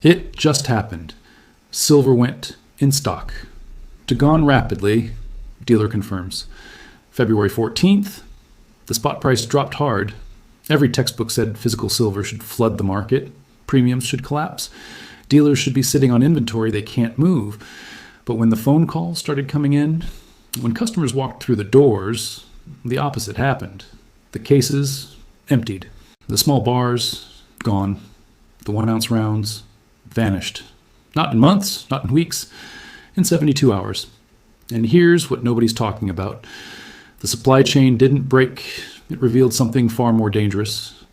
It just happened. Silver went in stock. To gone rapidly, dealer confirms. February 14th, the spot price dropped hard. Every textbook said physical silver should flood the market. Premiums should collapse. Dealers should be sitting on inventory they can't move. But when the phone calls started coming in, when customers walked through the doors, the opposite happened. The cases emptied. The small bars gone. The 1 ounce rounds vanished. Not in months, not in weeks, in 72 hours. And here's what nobody's talking about. The supply chain didn't break. It revealed something far more dangerous.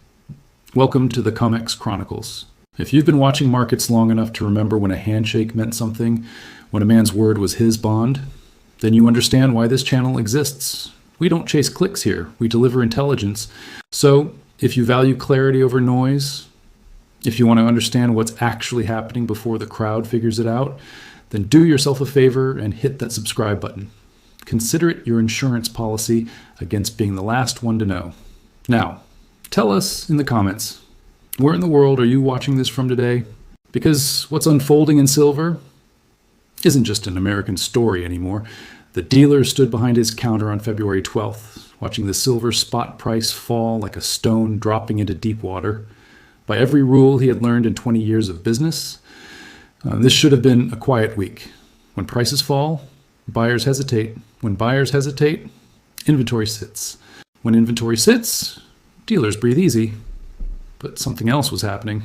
Welcome to the COMEX Chronicles. If you've been watching markets long enough to remember when a handshake meant something, when a man's word was his bond, then you understand why this channel exists. We don't chase clicks here. We deliver intelligence. So if you value clarity over noise, if you want to understand what's actually happening before the crowd figures it out, then do yourself a favor and hit that subscribe button. Consider it your insurance policy against being the last one to know. Now, tell us in the comments, where in the world are you watching this from today? Because what's unfolding in silver isn't just an American story anymore. The dealer stood behind his counter on February 12th, watching the silver spot price fall like a stone dropping into deep water. By every rule he had learned in 20 years of business, this should have been a quiet week. When prices fall, buyers hesitate. When buyers hesitate, inventory sits. When inventory sits, dealers breathe easy. But something else was happening.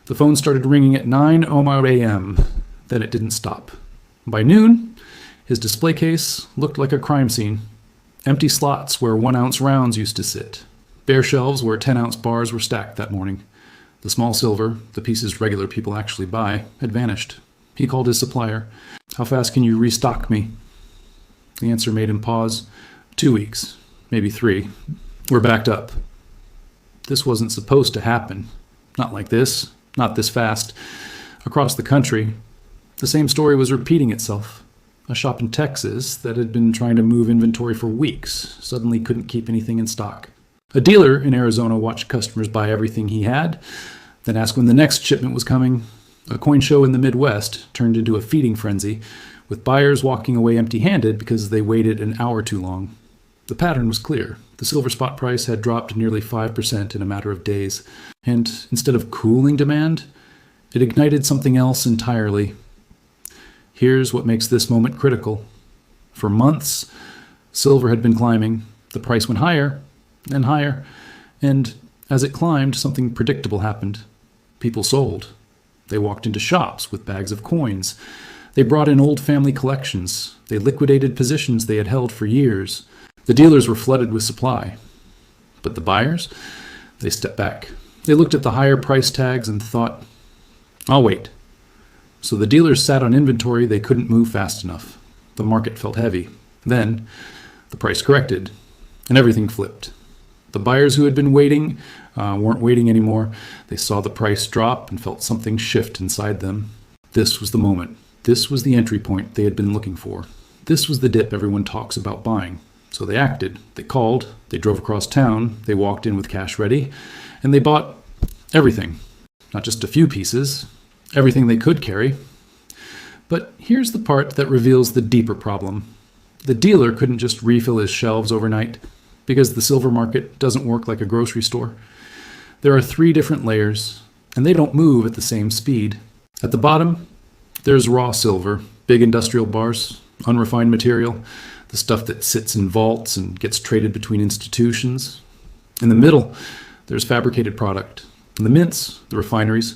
The phone started ringing at 9 a.m. Then it didn't stop. By noon, his display case looked like a crime scene. Empty slots where 1 ounce rounds used to sit. Bare shelves where 10 ounce bars were stacked that morning. The small silver, the pieces regular people actually buy, had vanished. He called his supplier. "How fast can you restock me?" The answer made him pause. 2 weeks, maybe 3. We're backed up. This wasn't supposed to happen. Not like this, not this fast. Across the country, the same story was repeating itself. A shop in Texas that had been trying to move inventory for weeks suddenly couldn't keep anything in stock. A dealer in Arizona watched customers buy everything he had, then asked when the next shipment was coming. A coin show in the Midwest turned into a feeding frenzy, with buyers walking away empty-handed because they waited an hour too long. The pattern was clear. The silver spot price had dropped nearly 5% in a matter of days, and instead of cooling demand, it ignited something else entirely. Here's what makes this moment critical. For months, silver had been climbing. The price went higher and higher, and as it climbed, something predictable happened. People sold. They walked into shops with bags of coins. They brought in old family collections. They liquidated positions they had held for years. The dealers were flooded with supply. But the buyers? They stepped back. They looked at the higher price tags and thought, "I'll wait." So the dealers sat on inventory they couldn't move fast enough. The market felt heavy. Then the price corrected, and everything flipped. The buyers who had been waiting weren't waiting anymore. They saw the price drop and felt something shift inside them. This was the moment. This was the entry point they had been looking for. This was the dip everyone talks about buying. So they acted. They called. They drove across town. They walked in with cash ready. And they bought everything. Not just a few pieces. Everything they could carry. But here's the part that reveals the deeper problem. The dealer couldn't just refill his shelves overnight, because the silver market doesn't work like a grocery store. There are 3 different layers, and they don't move at the same speed. At the bottom, there's raw silver, big industrial bars, unrefined material, the stuff that sits in vaults and gets traded between institutions. In the middle, there's fabricated product. In the mints, the refineries,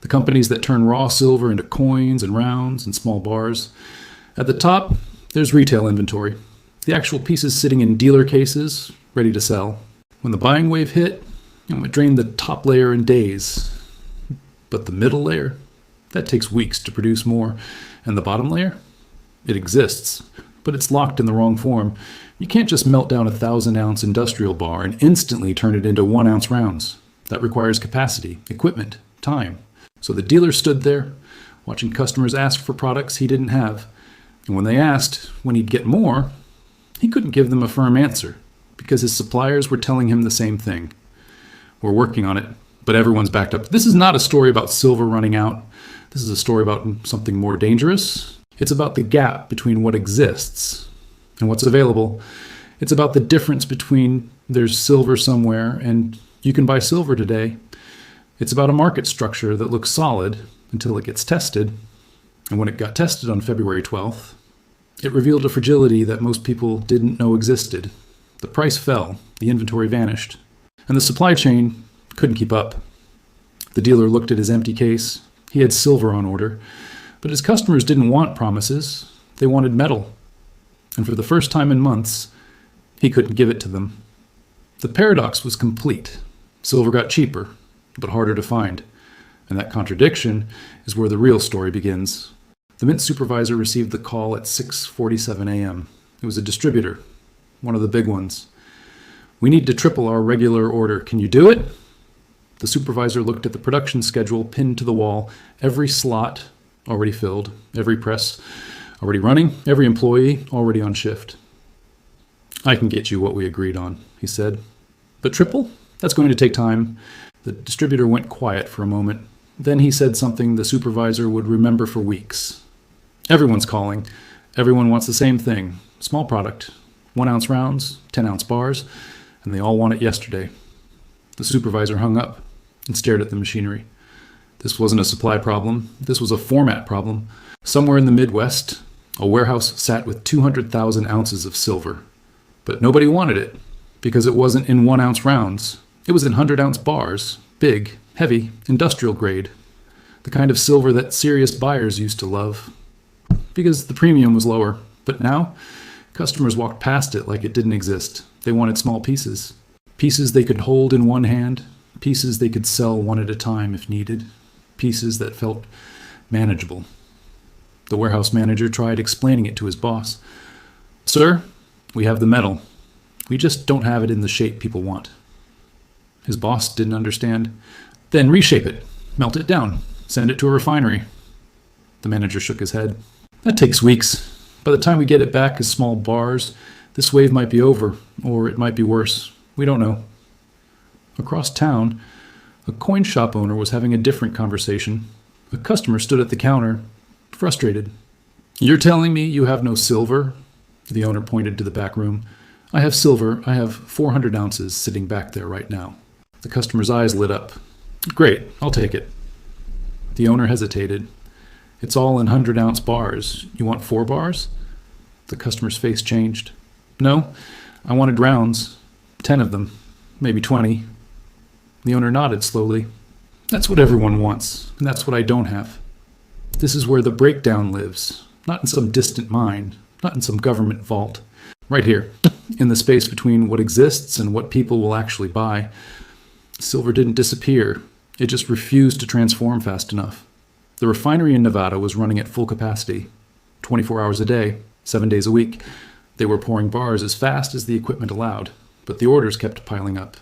the companies that turn raw silver into coins and rounds and small bars. At the top, there's retail inventory, the actual pieces sitting in dealer cases, ready to sell. When the buying wave hit, it drained the top layer in days. But the middle layer, that takes weeks to produce more. And the bottom layer, it exists, but it's locked in the wrong form. You can't just melt down a 1,000-ounce industrial bar and instantly turn it into 1-ounce rounds. That requires capacity, equipment, time. So the dealer stood there, watching customers ask for products he didn't have. And when they asked when he'd get more, he couldn't give them a firm answer, because his suppliers were telling him the same thing. "We're working on it. but everyone's backed up. This is not a story about silver running out. This is a story about something more dangerous. It's about the gap between what exists and what's available. It's about the difference between there's silver somewhere and you can buy silver today. It's about a market structure that looks solid until it gets tested. And when it got tested on February 12th, it revealed a fragility that most people didn't know existed. The price fell, the inventory vanished, and the supply chain couldn't keep up. The dealer looked at his empty case. He had silver on order, but his customers didn't want promises. They wanted metal. And for the first time in months, he couldn't give it to them. The paradox was complete. Silver got cheaper, but harder to find. And that contradiction is where the real story begins. The mint supervisor received the call at 6:47 a.m. It was a distributor, one of the big ones. "We need to triple our regular order. Can you do it?" The supervisor looked at the production schedule pinned to the wall, every slot already filled, every press already running, every employee already on shift. "I can get you what we agreed on," he said. "But triple? That's going to take time." The distributor went quiet for a moment. Then he said something the supervisor would remember for weeks. "Everyone's calling. Everyone wants the same thing. Small product. 1-ounce rounds, 10-ounce bars, and they all want it yesterday." The supervisor hung up and stared at the machinery. This wasn't a supply problem. This was a format problem. Somewhere in the Midwest, a warehouse sat with 200,000 ounces of silver. But nobody wanted it because it wasn't in 1-ounce rounds. It was in 100-ounce bars, big, heavy, industrial grade. The kind of silver that serious buyers used to love because the premium was lower. But now, customers walked past it like it didn't exist. They wanted small pieces. Pieces they could hold in one hand, pieces they could sell one at a time if needed, pieces that felt manageable. The warehouse manager tried explaining it to his boss. "Sir, we have the metal. We just don't have it in the shape people want." His boss didn't understand. "Then reshape it, melt it down, send it to a refinery." The manager shook his head. "That takes weeks. By the time we get it back as small bars, this wave might be over, or it might be worse. We don't know." Across town, a coin shop owner was having a different conversation. A customer stood at the counter, frustrated. "You're telling me you have no silver?" The owner pointed to the back room. "I have silver. I have 400 ounces sitting back there right now." The customer's eyes lit up. "Great, I'll take it." The owner hesitated. "It's all in 100-ounce bars. You want 4 bars?" The customer's face changed. "No, I wanted rounds. 10 of them, maybe 20. The owner nodded slowly. "That's what everyone wants, and that's what I don't have. This is where the breakdown lives, not in some distant mine, not in some government vault. Right here, in the space between what exists and what people will actually buy. Silver didn't disappear. It just refused to transform fast enough." The refinery in Nevada was running at full capacity, 24 hours a day, 7 days a week. They were pouring bars as fast as the equipment allowed, but the orders kept piling up.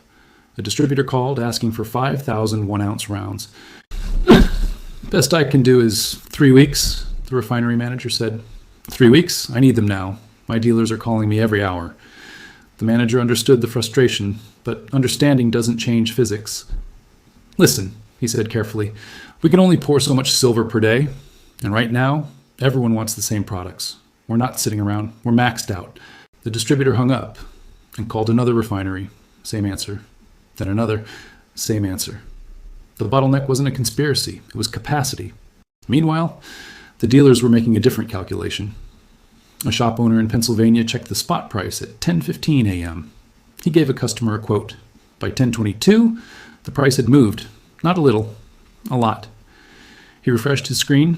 A distributor called asking for 5,000 1-ounce rounds. "Best I can do is 3 weeks," the refinery manager said. "3 weeks? I need them now. My dealers are calling me every hour." The manager understood the frustration, but understanding doesn't change physics. "Listen," he said carefully, "we can only pour so much silver per day, and right now, everyone wants the same products. We're not sitting around. We're maxed out." The distributor hung up and called another refinery. Same answer. Then another. Same answer. The bottleneck wasn't a conspiracy. It was capacity. Meanwhile, the dealers were making a different calculation. A shop owner in Pennsylvania checked the spot price at 10:15 a.m. He gave a customer a quote. By 10:22, the price had moved. Not a little, a lot. He refreshed his screen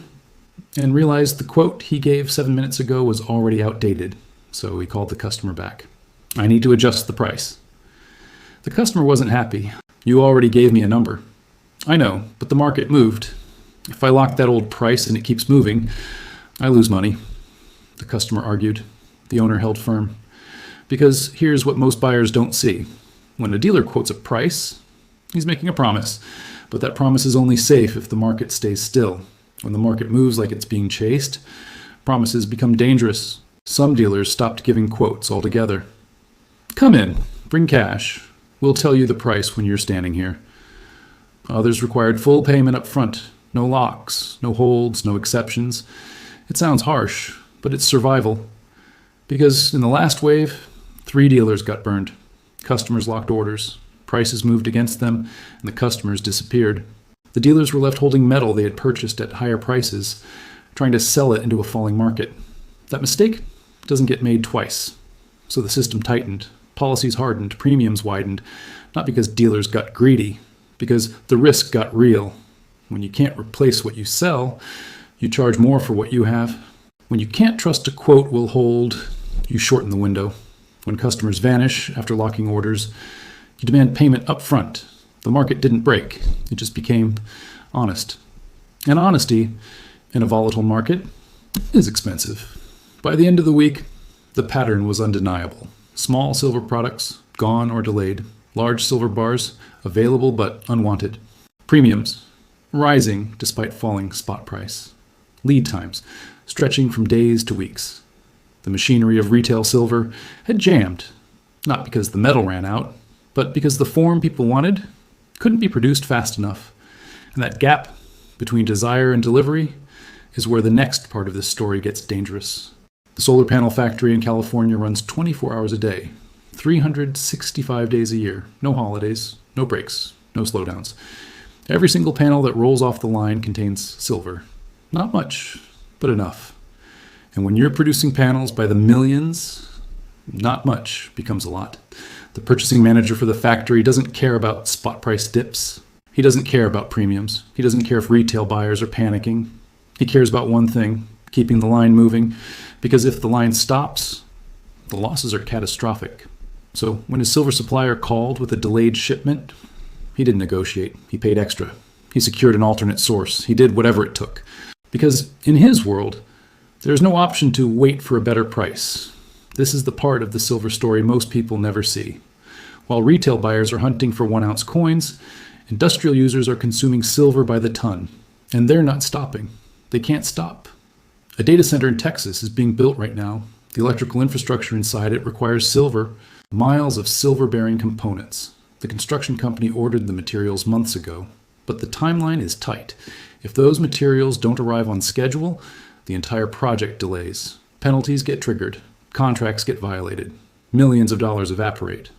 and realized the quote he gave 7 minutes ago was already outdated, so he called the customer back. "I need to adjust the price." The customer wasn't happy. "You already gave me a number." "I know, but the market moved. If I lock that old price and it keeps moving, I lose money." The customer argued. The owner held firm. "Because here's what most buyers don't see. When a dealer quotes a price, he's making a promise, but that promise is only safe if the market stays still. When the market moves like it's being chased, promises become dangerous. Some dealers stopped giving quotes altogether. Come in, bring cash. We'll tell you the price when you're standing here." Others required full payment up front, no locks, no holds, no exceptions. It sounds harsh, but it's survival. Because in the last wave, 3 dealers got burned. Customers locked orders, prices moved against them, and the customers disappeared. The dealers were left holding metal they had purchased at higher prices, trying to sell it into a falling market. That mistake doesn't get made twice. So the system tightened, policies hardened, premiums widened, not because dealers got greedy, because the risk got real. When you can't replace what you sell, you charge more for what you have. When you can't trust a quote will hold, you shorten the window. When customers vanish after locking orders, you demand payment up front. The market didn't break. It just became honest. And honesty in a volatile market is expensive. By the end of the week, the pattern was undeniable. Small silver products, gone or delayed. Large silver bars, available but unwanted. Premiums, rising despite falling spot price. Lead times, stretching from days to weeks. The machinery of retail silver had jammed, not because the metal ran out, but because the form people wanted couldn't be produced fast enough. And that gap between desire and delivery is where the next part of this story gets dangerous. The solar panel factory in California runs 24 hours a day, 365 days a year, no holidays, no breaks, no slowdowns. Every single panel that rolls off the line contains silver. Not much, but enough. And when you're producing panels by the millions, not much becomes a lot. The purchasing manager for the factory doesn't care about spot price dips. He doesn't care about premiums. He doesn't care if retail buyers are panicking. He cares about one thing, keeping the line moving, because if the line stops, the losses are catastrophic. So when his silver supplier called with a delayed shipment, he didn't negotiate. He paid extra. He secured an alternate source. He did whatever it took. Because in his world, there's no option to wait for a better price. This is the part of the silver story most people never see. While retail buyers are hunting for 1-ounce coins, industrial users are consuming silver by the ton. And they're not stopping. They can't stop. A data center in Texas is being built right now. The electrical infrastructure inside it requires silver, miles of silver-bearing components. The construction company ordered the materials months ago, but the timeline is tight. If those materials don't arrive on schedule, the entire project delays. Penalties get triggered. Contracts get violated. Millions of dollars evaporate.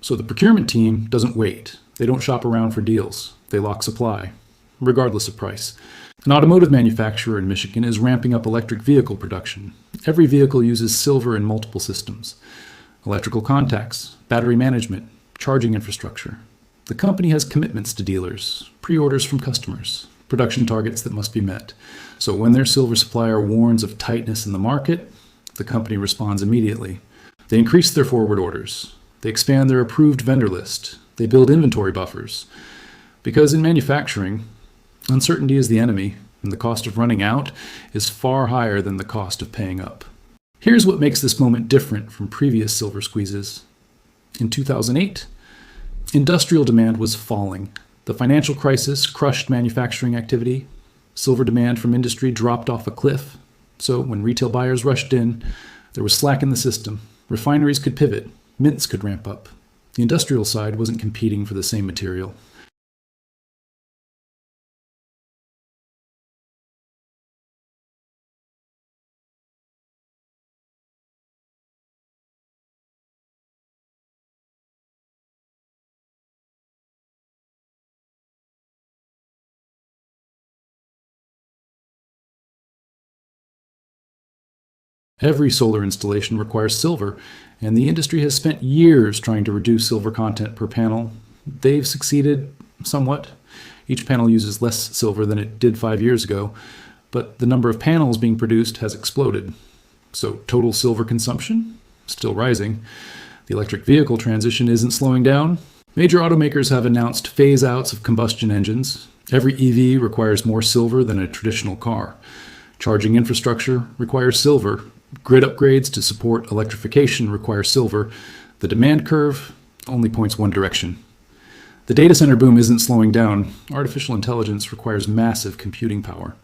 So the procurement team doesn't wait. They don't shop around for deals. They lock supply, regardless of price. An automotive manufacturer in Michigan is ramping up electric vehicle production. Every vehicle uses silver in multiple systems. Electrical contacts, battery management, charging infrastructure. The company has commitments to dealers, pre-orders from customers, production targets that must be met. So when their silver supplier warns of tightness in the market, the company responds immediately. They increase their forward orders. They expand their approved vendor list. They build inventory buffers. Because in manufacturing, uncertainty is the enemy, and the cost of running out is far higher than the cost of paying up. Here's what makes this moment different from previous silver squeezes. In 2008, industrial demand was falling. The financial crisis crushed manufacturing activity. Silver demand from industry dropped off a cliff. So when retail buyers rushed in, there was slack in the system. Refineries could pivot. Mints could ramp up. The industrial side wasn't competing for the same material. Every solar installation requires silver, and the industry has spent years trying to reduce silver content per panel. They've succeeded somewhat. Each panel uses less silver than it did 5 years ago, but the number of panels being produced has exploded. So total silver consumption? Still rising. The electric vehicle transition isn't slowing down. Major automakers have announced phase-outs of combustion engines. Every EV requires more silver than a traditional car. Charging infrastructure requires silver. Grid upgrades to support electrification require silver. The demand curve only points one direction. The data center boom isn't slowing down. Artificial intelligence requires massive computing power.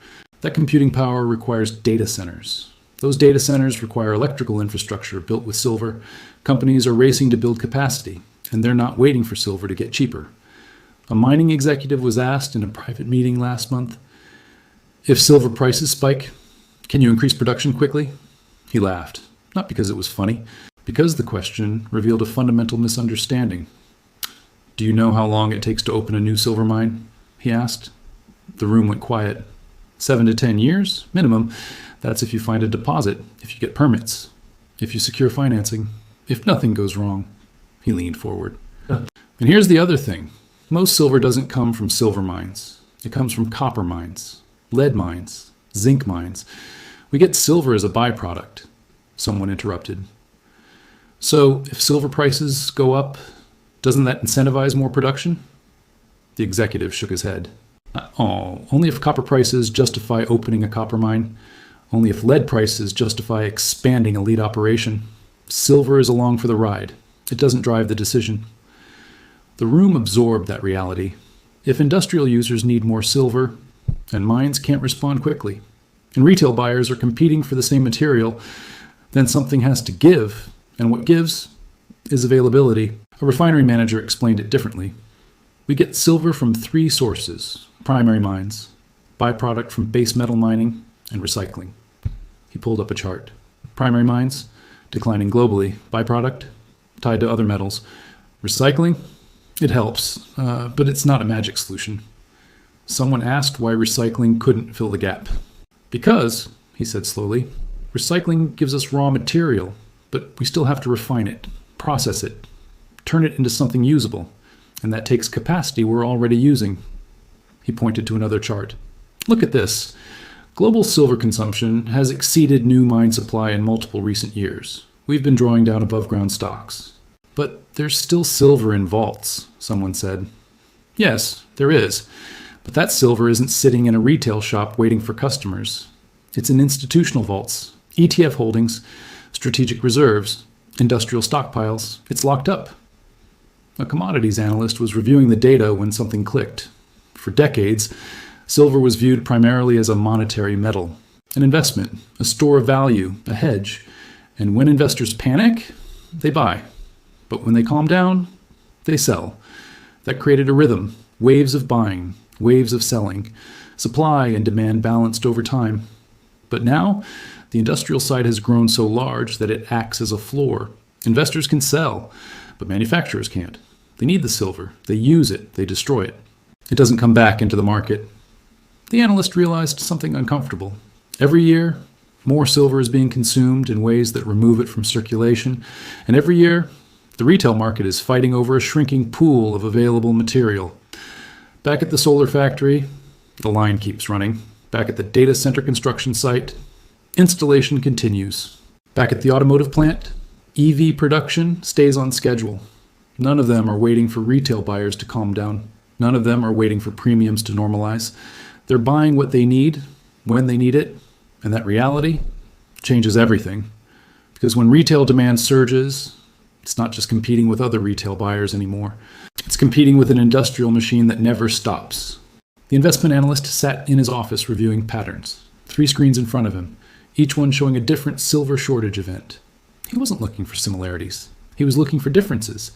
That computing power requires data centers. Those data centers require electrical infrastructure built with silver. Companies are racing to build capacity, and they're not waiting for silver to get cheaper. A mining executive was asked in a private meeting last month, "If silver prices spike, can you increase production quickly?" He laughed, not because it was funny, because the question revealed a fundamental misunderstanding. "Do you know how long it takes to open a new silver mine?" he asked. The room went quiet. 7 to 10 years, minimum. That's if you find a deposit, if you get permits, if you secure financing, if nothing goes wrong. He leaned forward. And here's the other thing. Most silver doesn't come from silver mines. It comes from copper mines, lead mines, zinc mines. We get silver as a byproduct, someone interrupted. So if silver prices go up, doesn't that incentivize more production? The executive shook his head. Oh, only if copper prices justify opening a copper mine. Only if lead prices justify expanding a lead operation. Silver is along for the ride. It doesn't drive the decision. The room absorbed that reality. If industrial users need more silver, and mines can't respond quickly, and retail buyers are competing for the same material, then something has to give, and what gives is availability. A refinery manager explained it differently. We get silver from 3 sources: primary mines, byproduct from base metal mining, and recycling. He pulled up a chart. Primary mines, declining globally. Byproduct, tied to other metals. Recycling, it helps, but it's not a magic solution. Someone asked why recycling couldn't fill the gap. Because, he said slowly, recycling gives us raw material, but we still have to refine it, process it, turn it into something usable, and that takes capacity we're already using. He pointed to another chart. Look at this. Global silver consumption has exceeded new mine supply in multiple recent years. We've been drawing down above-ground stocks. But there's still silver in vaults, someone said. Yes, there is. But that silver isn't sitting in a retail shop waiting for customers. It's in institutional vaults, ETF holdings, strategic reserves, industrial stockpiles. It's locked up. A commodities analyst was reviewing the data when something clicked. For decades, silver was viewed primarily as a monetary metal, an investment, a store of value, a hedge. And when investors panic, they buy. But when they calm down, they sell. That created a rhythm, waves of buying, waves of selling. Supply and demand balanced over time. But now, the industrial side has grown so large that it acts as a floor. Investors can sell, but manufacturers can't. They need the silver. They use it. They destroy it. It doesn't come back into the market. The analyst realized something uncomfortable. Every year, more silver is being consumed in ways that remove it from circulation. And every year, the retail market is fighting over a shrinking pool of available material. Back at the solar factory, the line keeps running. Back at the data center construction site, installation continues. Back at the automotive plant, EV production stays on schedule. None of them are waiting for retail buyers to calm down. None of them are waiting for premiums to normalize. They're buying what they need, when they need it, and that reality changes everything. Because when retail demand surges, it's not just competing with other retail buyers anymore. It's competing with an industrial machine that never stops. The investment analyst sat in his office reviewing patterns, 3 screens in front of him, each one showing a different silver shortage event. He wasn't looking for similarities. He was looking for differences.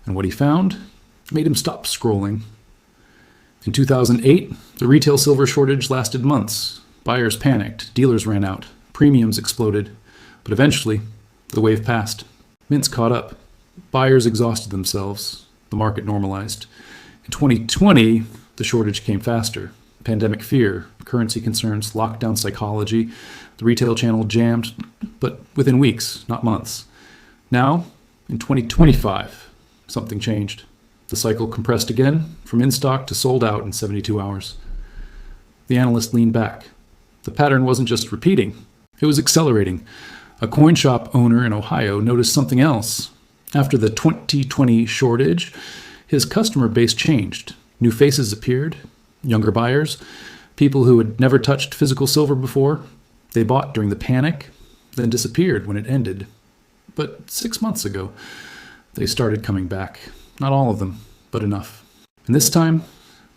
And what he found made him stop scrolling. In 2008, the retail silver shortage lasted months. Buyers panicked, dealers ran out, premiums exploded. But eventually, the wave passed. Mints caught up. Buyers exhausted themselves. The market normalized. In 2020, the shortage came faster. Pandemic fear, currency concerns, lockdown psychology. The retail channel jammed, but within weeks, not months. Now, in 2025, something changed. The cycle compressed again, from in stock to sold out in 72 hours. The analyst leaned back. The pattern wasn't just repeating, it was accelerating. A coin shop owner in Ohio noticed something else. After the 2020 shortage, his customer base changed. New faces appeared, younger buyers, people who had never touched physical silver before. They bought during the panic, then disappeared when it ended. But 6 months ago, they started coming back. Not all of them, but enough. And this time,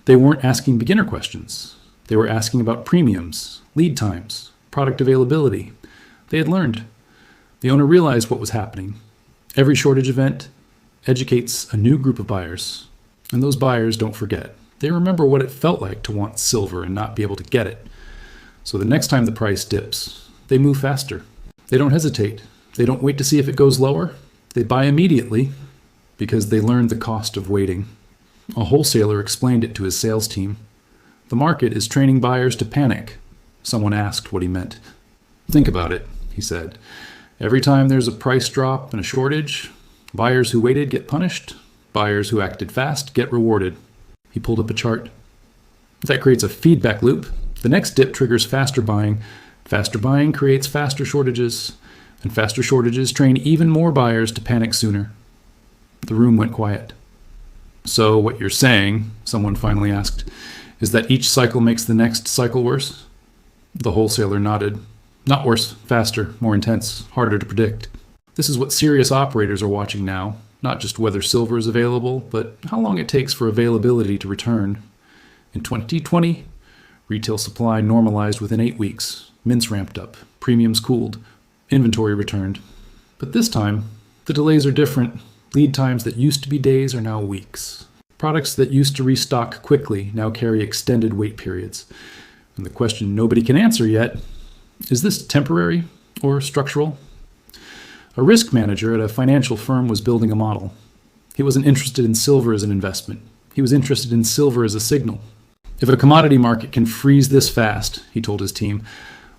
they weren't asking beginner questions. They were asking about premiums, lead times, product availability. They had learned. The owner realized what was happening. Every shortage event educates a new group of buyers. And those buyers don't forget. They remember what it felt like to want silver and not be able to get it. So the next time the price dips, they move faster. They don't hesitate. They don't wait to see if it goes lower. They buy immediately because they learned the cost of waiting. A wholesaler explained it to his sales team. The market is training buyers to panic. Someone asked what he meant. Think about it, he said. Every time there's a price drop and a shortage, buyers who waited get punished. Buyers who acted fast get rewarded. He pulled up a chart. That creates a feedback loop. The next dip triggers faster buying. Faster buying creates faster shortages. And faster shortages train even more buyers to panic sooner. The room went quiet. So what you're saying, someone finally asked, is that each cycle makes the next cycle worse? The wholesaler nodded. Not worse, faster, more intense, harder to predict. This is what serious operators are watching now. Not just whether silver is available, but how long it takes for availability to return. In 2020, retail supply normalized within 8 weeks. Mints ramped up. Premiums cooled. Inventory returned. But this time, the delays are different. Lead times that used to be days are now weeks. Products that used to restock quickly now carry extended wait periods. And the question nobody can answer yet, is this temporary or structural? A risk manager at a financial firm was building a model. He wasn't interested in silver as an investment. He was interested in silver as a signal. If a commodity market can freeze this fast, he told his team,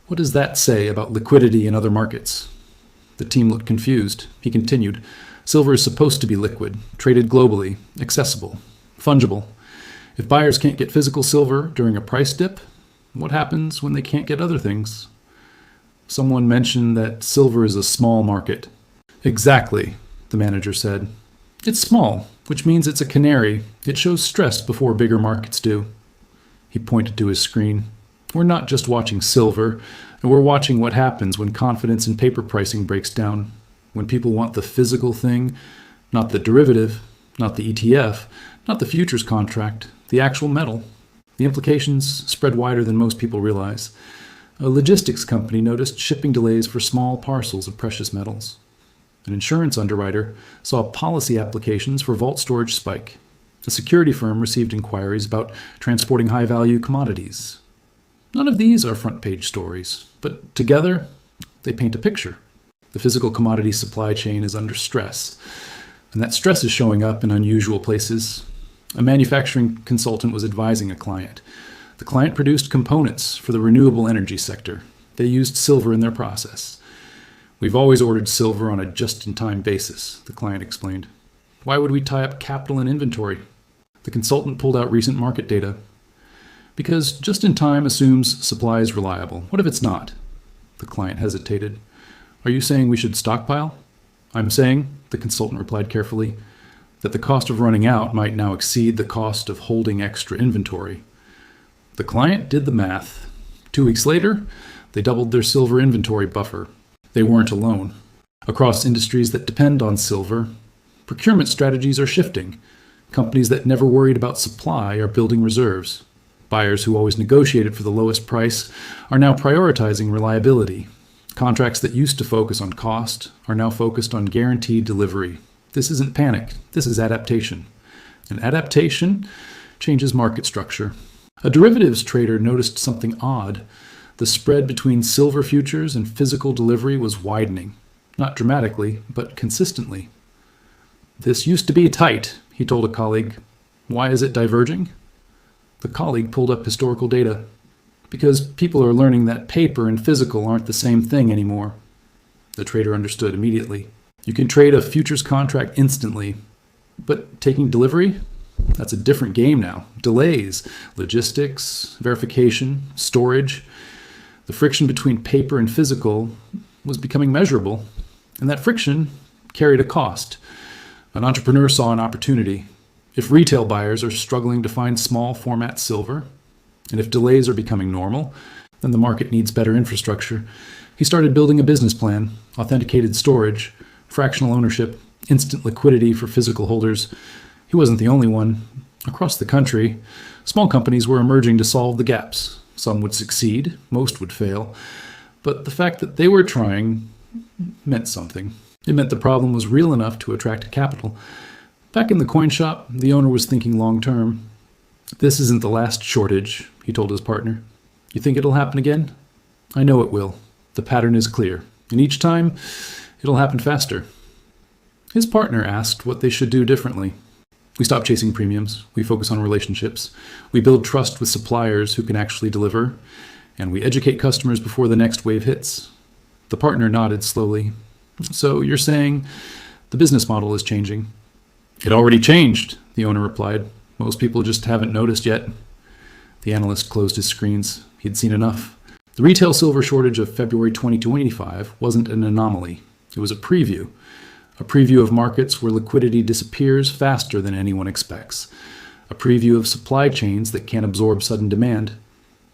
what does that say about liquidity in other markets? The team looked confused. He continued, silver is supposed to be liquid, traded globally, accessible, fungible. If buyers can't get physical silver during a price dip, what happens when they can't get other things? Someone mentioned that silver is a small market. Exactly, the manager said. It's small, which means it's a canary. It shows stress before bigger markets do. He pointed to his screen. We're not just watching silver, and we're watching what happens when confidence in paper pricing breaks down. When people want the physical thing, not the derivative, not the ETF, not the futures contract, the actual metal. The implications spread wider than most people realize. A logistics company noticed shipping delays for small parcels of precious metals. An insurance underwriter saw policy applications for vault storage spike. A security firm received inquiries about transporting high-value commodities. None of these are front-page stories, but together they paint a picture. The physical commodity supply chain is under stress, and that stress is showing up in unusual places. A manufacturing consultant was advising a client. The client produced components for the renewable energy sector. They used silver in their process. We've always ordered silver on a just-in-time basis, the client explained. Why would we tie up capital and inventory? The consultant pulled out recent market data. Because just-in-time assumes supply is reliable. What if it's not? The client hesitated. Are you saying we should stockpile? I'm saying, the consultant replied carefully, that the cost of running out might now exceed the cost of holding extra inventory. The client did the math. 2 weeks later, they doubled their silver inventory buffer. They weren't alone. Across industries that depend on silver, procurement strategies are shifting. Companies that never worried about supply are building reserves. Buyers who always negotiated for the lowest price are now prioritizing reliability. Contracts that used to focus on cost are now focused on guaranteed delivery. This isn't panic. This is adaptation. And adaptation changes market structure. A derivatives trader noticed something odd. The spread between silver futures and physical delivery was widening. Not dramatically, but consistently. This used to be tight, he told a colleague. Why is it diverging? The colleague pulled up historical data. Because people are learning that paper and physical aren't the same thing anymore. The trader understood immediately. You can trade a futures contract instantly, but taking delivery? That's a different game now. Delays, logistics, verification, storage. The friction between paper and physical was becoming measurable, and that friction carried a cost. An entrepreneur saw an opportunity. If retail buyers are struggling to find small format silver, and if delays are becoming normal, then the market needs better infrastructure. He started building a business plan, authenticated storage, fractional ownership, instant liquidity for physical holders. He wasn't the only one. Across the country, small companies were emerging to solve the gaps. Some would succeed, most would fail. But the fact that they were trying meant something. It meant the problem was real enough to attract capital. Back in the coin shop, the owner was thinking long term. This isn't the last shortage, he told his partner. You think it'll happen again? I know it will. The pattern is clear, and each time, it'll happen faster. His partner asked what they should do differently. We stop chasing premiums. We focus on relationships. We build trust with suppliers who can actually deliver, and we educate customers before the next wave hits. The partner nodded slowly. So you're saying the business model is changing? It already changed, the owner replied. Most people just haven't noticed yet. The analyst closed his screens. He'd seen enough. The retail silver shortage of February 2025 wasn't an anomaly. It was a preview of markets where liquidity disappears faster than anyone expects, a preview of supply chains that can't absorb sudden demand,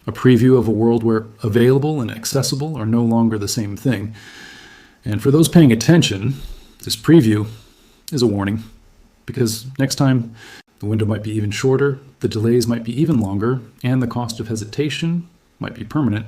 a preview of a world where available and accessible are no longer the same thing. And for those paying attention, this preview is a warning, because next time the window might be even shorter, the delays might be even longer, and the cost of hesitation might be permanent.